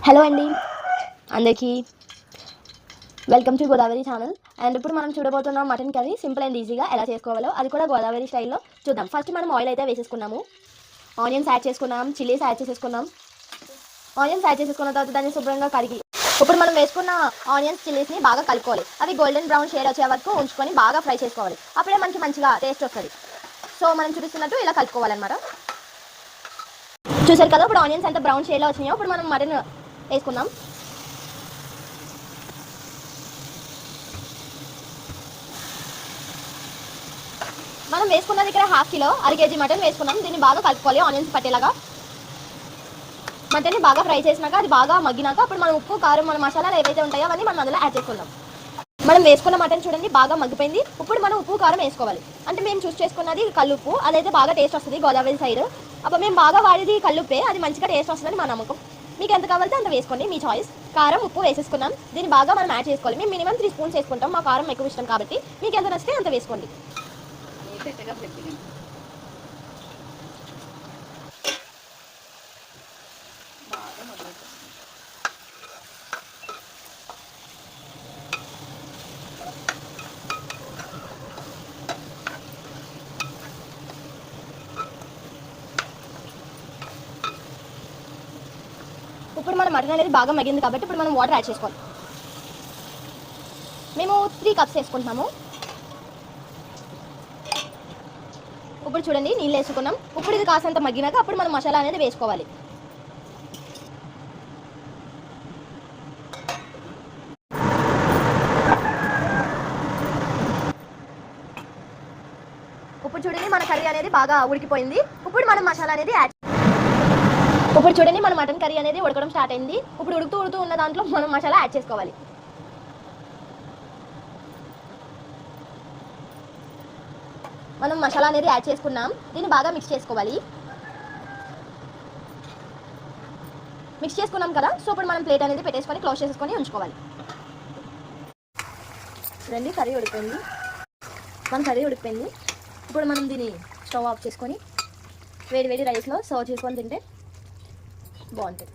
Hello అండి అందరికీ welcome to Godavari channel. And ఇప్పుడు మనం చూడబోతున్నాం మటన్ కర్రీ సింపుల్ అండ్ ఈజీగా ఎలా చేసుకోవాలో, అది కూడా గోదావరి స్టైల్లో చూద్దాం. ఫస్ట్ మనం ఆయిల్ అయితే వేసేసుకున్నాము, ఆనియన్స్ యాడ్ చేసుకున్నాం, చిల్లీస్ యాడ్ చేసేసుకున్నాం. ఆనియన్స్ యాడ్ చేసేసుకున్న తర్వాత దాన్ని శుభ్రంగా కడిగి ఇప్పుడు మనం వేసుకున్న ఆనియన్స్ చిల్లీస్ని బాగా కలుపుకోవాలి. అవి గోల్డెన్ బ్రౌన్ షేడ్ వచ్చే వరకు ఉంచుకొని బాగా ఫ్రై చేసుకోవాలి. అప్పుడే మనకి మంచిగా టేస్ట్ వస్తుంది. సో మనం చూపిస్తున్నట్టు ఇలా కలుపుకోవాలన్నమాట. చూసారు కదా, ఇప్పుడు ఆనియన్స్ అంతా బ్రౌన్ షేడ్లో వచ్చినాయో ఇప్పుడు మనం మటన్ వేసుకుందాం. మనం వేసుకున్నది ఇక్కడ ½ కిలో 1/2 kg మటన్ వేసుకున్నాం. దీన్ని బాగా కలుపుకోవాలి ఆనియన్స్ పట్టేలాగా. మటన్ని బాగా ఫ్రై చేసినాక అది బాగా మగ్గినాక అప్పుడు మనం ఉప్పు కారం మన మసాలాలు ఏవైతే ఉంటాయో అవన్నీ మనం అందులో యాడ్ చేసుకుందాం. మనం వేసుకున్న మటన్ చూడండి బాగా మగ్గిపోయింది. ఇప్పుడు మనం ఉప్పు కారం వేసుకోవాలి. అంటే మేము చూస్ చేసుకున్నది కల్లుప్పు, అదైతే బాగా టేస్ట్ వస్తుంది గోదావరి సైడ్. అప్పుడు మేము బాగా వాడేది కల్లుప్పే, అది మంచిగా టేస్ట్ వస్తుందని మా నమ్మకం. మీకు ఎంత కావాలంటే అంత వేసుకోండి, మీ చాయిస్. కారం ఉప్పు వేసేసుకున్నాం. దీన్ని బాగా మనం యాడ్ చేసుకోవాలి. మేము మినిమం 3 స్పూన్స్ వేసుకుంటాం, మా కారం ఎక్కువ ఇష్టం కాబట్టి మీకు ఎంత నచ్చితే అంత వేసుకోండి. ఇప్పుడు మన మటన్ అనేది బాగా మగ్గింది కాబట్టి ఇప్పుడు మనం వాటర్ యాడ్ చేసుకోవాలి. మేము 3 కప్స్ వేసుకుంటున్నాము. ఇప్పుడు చూడండి నీళ్ళు వేసుకున్నాం. ఇప్పుడు ఇది కాసంత మగ్గినాక అప్పుడు మనం మసాలా అనేది వేసుకోవాలి. ఇప్పుడు చూడండి మన కర్రీ అనేది బాగా ఉడికిపోయింది. ఇప్పుడు మనం మసాలా అనేది యాడ్. ఇప్పుడు చూడండి మన మటన్ కర్రీ అనేది ఉడకడం స్టార్ట్ అయింది. ఇప్పుడు ఉడుకుతూ ఉన్న దాంట్లో మనం మసాలా యాడ్ చేసుకోవాలి. మనం మసాలా అనేది యాడ్ చేసుకున్నాం. దీన్ని బాగా మిక్స్ చేసుకోవాలి. మిక్స్ చేసుకున్నాం కదా, సో ఇప్పుడు మనం ప్లేట్ అనేది పెట్టేసుకొని క్లోజ్ చేసుకొని ఉంచుకోవాలి. చూడండి కర్రీ ఉడికిపోయింది. మన కర్రీ ఉడికిపోయింది. ఇప్పుడు మనం దీన్ని స్టవ్ ఆఫ్ చేసుకొని వేడి వేడి రైస్లో సర్వ్ చేసుకొని తింటే బాగుంటుంది.